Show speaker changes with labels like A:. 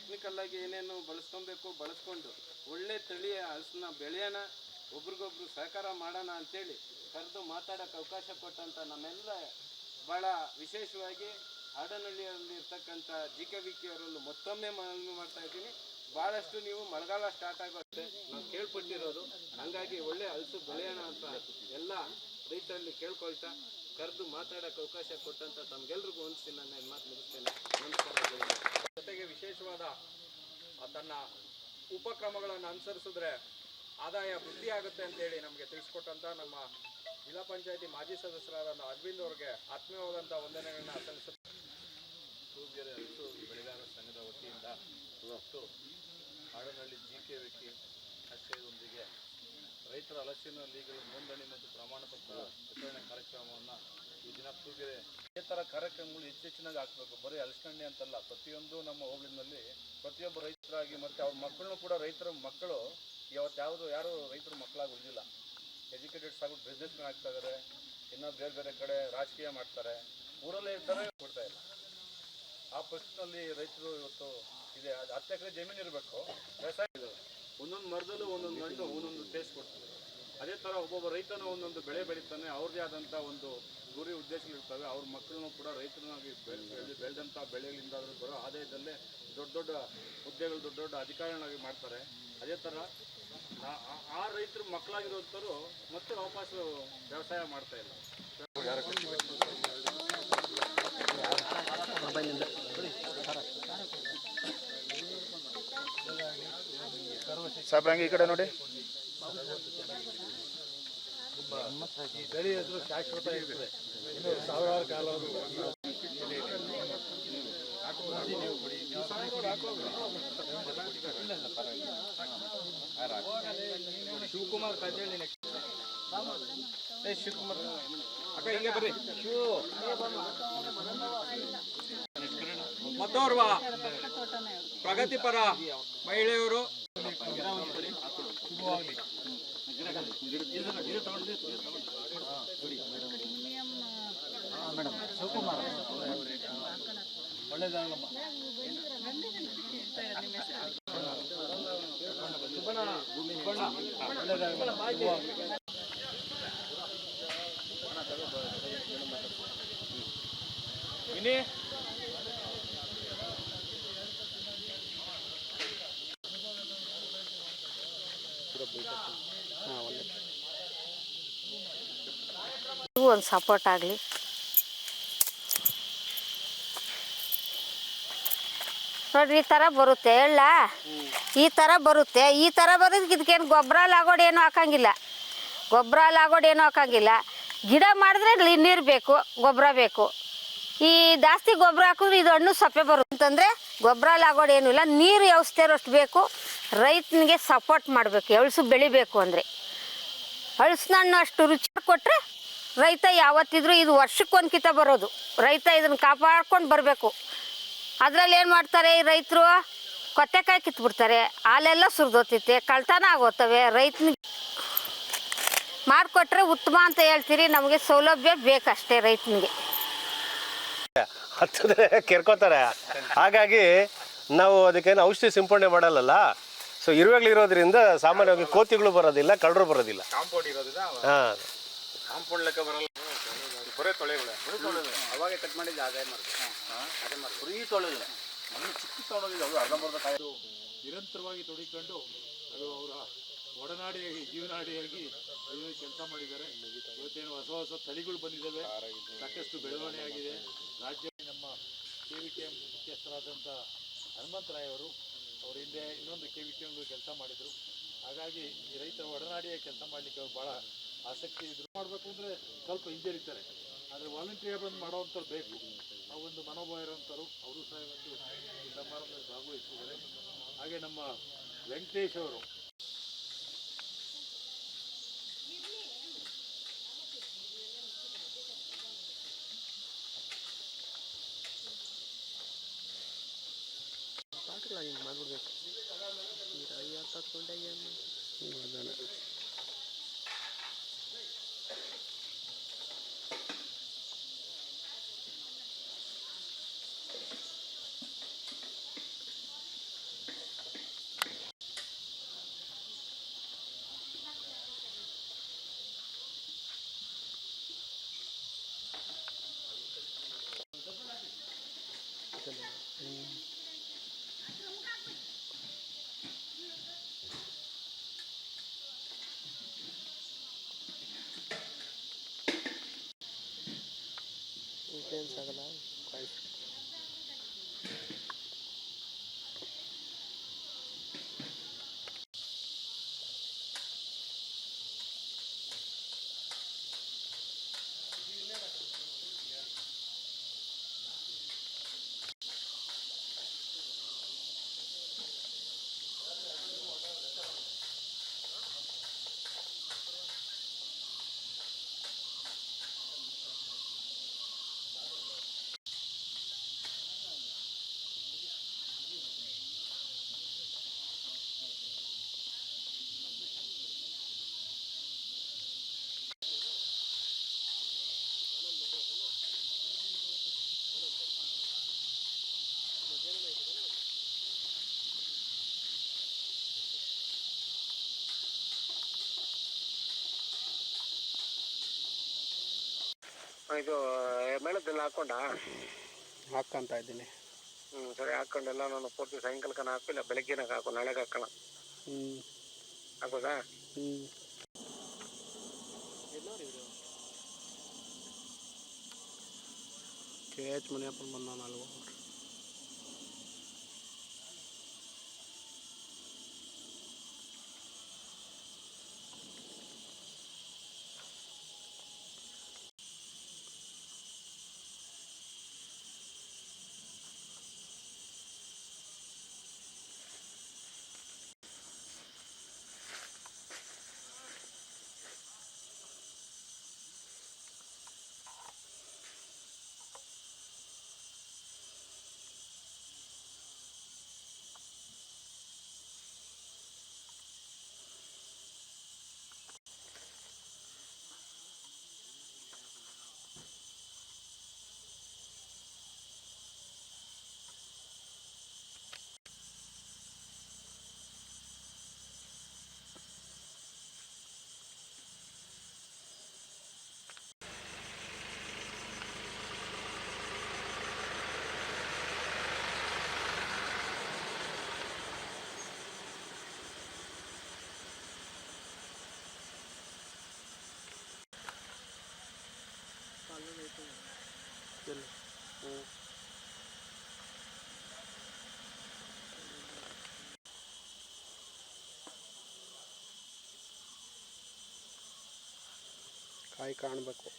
A: Technical ಆಗಿ ಏನೇನು ಬಳಸ್ಕೊಬೇಕು ಬಳಸ್ಕೊಂಡು ಒಳ್ಳೆ ತಳಿಯ ಹಲಸನ್ನ ಬೆಳೆಯೋಣ, ಒಬ್ರಿಗೊಬ್ರು ಸಹಕಾರ ಮಾಡೋಣ ಅಂತೇಳಿ ಕರೆದು ಮಾತಾಡೋಕ್ಕೆ ಅವಕಾಶ ಕೊಟ್ಟಂಥ ನಮ್ಮೆಲ್ಲ ಭಾಳ ವಿಶೇಷವಾಗಿ ಹಾಡನಹಳ್ಳಿಯಲ್ಲಿ ಇರ್ತಕ್ಕಂಥ GKVK ಅವರಲ್ಲೂ ಮತ್ತೊಮ್ಮೆ ಮನವಿ ಮಾಡ್ತಾ ಇದ್ದೀನಿ. ಭಾಳಷ್ಟು ನೀವು ಮಳೆಗಾಲ ಸ್ಟಾರ್ಟ್ ಆಗುತ್ತೆ ನಾವು ಕೇಳ್ಪಟ್ಟಿರೋದು, ಹಾಗಾಗಿ ಒಳ್ಳೆ ಹಲಸು ಬೆಳೆಯೋಣ ಅಂತ ಎಲ್ಲ ರೈತರಲ್ಲಿ ಕೇಳ್ಕೊಳ್ತಾ ಕರೆದು ಮಾತಾಡೋಕ್ಕೆ ಅವಕಾಶ ಕೊಟ್ಟಂಥ ತಮಗೆಲ್ರಿಗೂ ಹೊಂದಿಸಿ ನನ್ನ ಮಾತು ಮುಗಿಸ್ತೇನೆ. ನಮಸ್ಕಾರ.
B: ಜೊತೆಗೆ ವಿಶೇಷವಾದ ತನ್ನ ಉಪಕ್ರಮಗಳನ್ನು ಅನುಸರಿಸಿದ್ರೆ ಆದಾಯ ವೃದ್ಧಿ ಆಗುತ್ತೆ ಅಂತೇಳಿ ನಮಗೆ ತಿಳಿಸ್ಕೊಟ್ಟಂಥ ನಮ್ಮ ಜಿಲ್ಲಾ ಪಂಚಾಯತಿ ಮಾಜಿ ಸದಸ್ಯರಾದ ಅರವಿಂದ್ ಅವ್ರಿಗೆ ಆತ್ಮೀಯವಾದಂಥ ವಂದನೆಗಳನ್ನ ಸಲ್ಲಿಸುತ್ತೆ.
C: ತೂಗೆರೆ ಹಲಸು ಬೆಳೆಗಾರರ ಸಂಘದ ವತಿಯಿಂದ ಇವತ್ತು ಹಾಡನಹಳ್ಳಿ GKVK ಆಶ್ರಯದೊಂದಿಗೆ ರೈತರ ಹಲಸಿನ ಲೀಗಲ್ ನೋಂದಣಿ ಮತ್ತು ಪ್ರಮಾಣ ಪತ್ರ ವಿತರಣೆ ಕಾರ್ಯಕ್ರಮವನ್ನು ಈ ದಿನ ತೂಗೆರೆ ಈ ಥರ ಕಾರ್ಯಕ್ರಮಗಳು ಹೆಚ್ಚೆಚ್ಚಿನಾಗಿ ಹಾಕಬೇಕು. ಬರೀ ಹಲಸಿನಹಣ್ಣೆ ಅಂತಲ್ಲ, ಪ್ರತಿಯೊಂದು ನಮ್ಮ ಹೋಬಳಿನಲ್ಲಿ ಪ್ರತಿಯೊಬ್ಬ ರೈತರಾಗಿ ಮತ್ತು ಅವ್ರ ಮಕ್ಕಳನ್ನು ಕೂಡ ರೈತರ ಮಕ್ಕಳು ಯಾರು ರೈತರ ಮಕ್ಕಳಾಗಿ ಉಳಿದಿಲ್ಲ. ಎಜುಕೇಟೆಡ್ಸ್ ಆಗ್ಬಿಟ್ಟು ಬಿಸ್ನೆಸ್ ಮ್ಯಾನ್ ಆಗ್ತಾ ಇದ್ದಾರೆ, ಇನ್ನೂ ಬೇರೆ ಬೇರೆ ಕಡೆ ರಾಜಕೀಯ ಮಾಡ್ತಾರೆ, ಊರಲ್ಲೇ ಇರ್ತಾರೆ, ಕೊಡ್ತಾ ಇಲ್ಲ. ಆ ಪರಿಸ್ಥಿತಿನಲ್ಲಿ ರೈತರು ಇವತ್ತು ಇದೆ. 10 ಎಕರೆ ಜಮೀನು ಇರಬೇಕು, ವ್ಯವಸಾಯ ಇದ್ದಾವೆ, ಒಂದೊಂದು ಮರದಲ್ಲೂ ಒಂದೊಂದು ಹಣ್ಣು ಒಂದೊಂದು ಟೇಸ್ಟ್ ಕೊಡ್ತದೆ. ಅದೇ ಥರ ಒಬ್ಬೊಬ್ಬ ರೈತನು ಒಂದೊಂದು ಬೆಳೆ ಬೆಳೀತಾನೆ, ಅವ್ರದ್ದೇ ಆದಂಥ ಒಂದು ಗುರಿ ಉದ್ದೇಶಗಳಿರ್ತವೆ. ಅವ್ರ ಮಕ್ಕಳನ್ನು ಕೂಡ ರೈತರನ್ನಾಗಿ ಬೆಳೆದಂಥ ಬೆಳೆಗಳಿಂದ ಬರೋ ಆದಾಯದಲ್ಲೇ ದೊಡ್ಡ ದೊಡ್ಡ ಹುದ್ದೆಗಳು ದೊಡ್ಡ ದೊಡ್ಡ ಅಧಿಕಾರಿಗಳಾಗಿ ಮಾಡ್ತಾರೆ. ಅದೇ ಥರ ಆ ರೈತರ ಮಕ್ಕಳಾಗಿರೋಂಥವ್ರು ಮತ್ತೆ ವಾಪಸ್ಸು ವ್ಯವಸಾಯ ಮಾಡ್ತಾ ಇಲ್ಲ.
D: ಸಾಬ್ರಂಗಿ ಈ ಕಡೆ ನೋಡಿ.
B: ಈ ತಳಿ ಹೆಸರು ಶಾಶ್ವತ ಇರ್ತದೆ, ಇನ್ನು ಸಾವಿರಾರು ಕಾಲ ಶಿವಕುಮಾರ್ ಕಜೇಳಿ ನೆಕ್ಸ್ಟ್ ಶಿವಕುಮಾರ್ ಅಕ್ಕ ಹಿಂಗೆ ಬರ್ರಿ. ಮತ್ತೋರ್ವ ಪ್ರಗತಿಪರ ಮಹಿಳೆಯರು ಒಳ್ಳೆದಾಗಲಮ್ಮ. ಇನ್ನೇ
E: ಒಂದು ಸಪೋರ್ಟ್ ಆಗಲಿ. ನೋಡ್ರಿ, ಈ ಥರ ಬರುತ್ತೆ ಎಳ್ಳ, ಈ ಥರ ಬರುತ್ತೆ. ಈ ಥರ ಬರೋದಕ್ಕೆ ಇದಕ್ಕೇನು ಗೊಬ್ಬರ ಲಾಗೋಡು ಏನೂ ಹಾಕಂಗಿಲ್ಲ, ಗಿಡ ಮಾಡಿದ್ರೆ ನೀರು ಬೇಕು, ಗೊಬ್ಬರ ಬೇಕು. ಈ ಜಾಸ್ತಿ ಗೊಬ್ಬರ ಹಾಕಿದ್ರೆ ಇದು ಹಣ್ಣು ಸಪ್ಪೆ ಬರುತ್ತೆ ಅಂತಂದರೆ ಗೊಬ್ಬರ ಲಾಗೋಡು ಏನೂ ಇಲ್ಲ, ನೀರು ವ್ಯವಸ್ಥೆ ಇರೋಷ್ಟು ಬೇಕು. ರೈತನಿಗೆ ಸಪೋರ್ಟ್ ಮಾಡಬೇಕು. ಹಲಸು ಬೆಳಿಬೇಕು ಅಂದರೆ ಹಲಸಿನ ಹಣ್ಣು ಅಷ್ಟು ರುಚಿ ಕೊಟ್ಟರೆ ರೈತ ಯಾವತ್ತಿದ್ರೂ, ಇದು ವರ್ಷಕ್ಕೊಂದು ಕಿತ ಬರೋದು, ರೈತ ಇದನ್ನು ಕಾಪಾಡ್ಕೊಂಡು ಬರಬೇಕು. ಅದರಲ್ಲಿ ಏನು ಮಾಡ್ತಾರೆ ಈ ರೈತರು, ಕೊತ್ತೆಕಾಯಿ ಕಿತ್ಬಿಡ್ತಾರೆ, ಹಾಲೆಲ್ಲ ಸುರಿದೋಗ್ತೈತೆ, ಕಳ್ತನ ಆಗೋತವೆ. ರೈತನಿಗೆ ಮಾಡಿಕೊಟ್ರೆ ಉತ್ತಮ ಅಂತ ಹೇಳ್ತೀರಿ. ನಮಗೆ ಸೌಲಭ್ಯ ಬೇಕಷ್ಟೇ ರೈತನಿಗೆ.
F: ಹತ್ತಿದ್ರೆ ಕೆರ್ಕೋತಾರೆ, ಹಾಗಾಗಿ ನಾವು ಅದಕ್ಕೇನು ಔಷಧಿ ಸಿಂಪಡಣೆ ಮಾಡಲ್ಲ. ಸೊ ಇರುವೆಗಳಿರೋದ್ರಿಂದ ಸಾಮಾನ್ಯವಾಗಿ ಕೋತಿಗಳು ಬರೋದಿಲ್ಲ, ಕಳ್ಳರು ಬರೋದಿಲ್ಲ.
B: ಕಾಂಪೌಂಡ್ ಇರೋದಿಲ್ಲ,
F: ಹಾಂ,
B: ಕಾಂಪೌಂಡ್ ಲೆಕ್ಕ ಬರಲ್ಲ, ಬರೇ ತೊಳೆಗಳು
A: ಅವಾಗ ಕಟ್ ಮಾಡಿದ್ದು ಅದೇ
C: ಫ್ರೀ ತೊಳೆಗಳು ನಮ್ಮ ಚಿಕ್ಕ ತೊಗೊಂಡೋಗಿದ್ದು ಅವರು ಅರ್ಧಂಬರ್ಧ ಕಾಯ್ದು
B: ನಿರಂತರವಾಗಿ ತೊಡಿಕೊಂಡು ಅದು ಅವರ ಒಡನಾಡಿಯಾಗಿ ಜೀವನಾಡಿಯಾಗಿ ಕೆಲಸ ಮಾಡಿದ್ದಾರೆ. ಇವತ್ತೇನು ಹೊಸ ಹೊಸ ತಳಿಗಳು ಬಂದಿದ್ದಾವೆ, ಸಾಕಷ್ಟು ಬೆಳವಣಿಗೆ ಆಗಿದೆ. ರಾಜ್ಯ ನಮ್ಮ KVK ಮುಖ್ಯಸ್ಥರಾದಂಥ ಹನುಮಂತರಾಯ್ ಅವರು ಅವ್ರ ಹಿಂದೆ ಇನ್ನೊಂದು KVK ಕೆಲಸ ಮಾಡಿದರು. ಹಾಗಾಗಿ ಈ ರೈತರ ಒಡನಾಡಿಯಾಗಿ ಕೆಲಸ ಮಾಡಲಿಕ್ಕೆ ಅವ್ರು ಭಾಳ ಆಸಕ್ತಿ ಇದ್ರು. ಮಾಡಬೇಕು ಅಂದರೆ ಸ್ವಲ್ಪ ಹಿಂಜರಿತಾರೆ, ಆದರೆ ವಾಲಂಟಿಯರ್ ಬಂದು ಮಾಡೋವಂಥವ್ರು ಬೇಕು. ಆ ಒಂದು ಮನೋಭಾವ ಇರೋಂಥವ್ರು ಅವರು ಸಹ ಇವತ್ತು ಈ ಸಮಾರಂಭದಲ್ಲಿ ಭಾಗವಹಿಸಿದ್ದಾರೆ. ಹಾಗೆ ನಮ್ಮ ವೆಂಕಟೇಶ್ ಅವರು
A: ಮಾಡ್ಬಿಡ್ಬೇಕು.
F: ಇದು ಮೇಳದಲ್ಲಿ
G: ಹಾಕ್ಕಂತ ಇದ್ದೀನಿ.
F: ಸರಿ ಹಾಕೊಂಡೆಲ್ಲ ನಾನು ಪೂರ್ತಿ ಸಾಯಂಕಾಲಕ್ಕನ ಹಾಕಿಲ್ಲ, ಬೆಳಗ್ಗೆನಾಗ ಹಾಕೋ, ನಾಳೆಗೆ ಹಾಕೋಣ. ಹಾಕೋದಾ?
G: KH ಮುನಿಯಪ್ಪನ ಬಂದ 4 ಕಾಯಿ ಕಾಣಬೇಕು.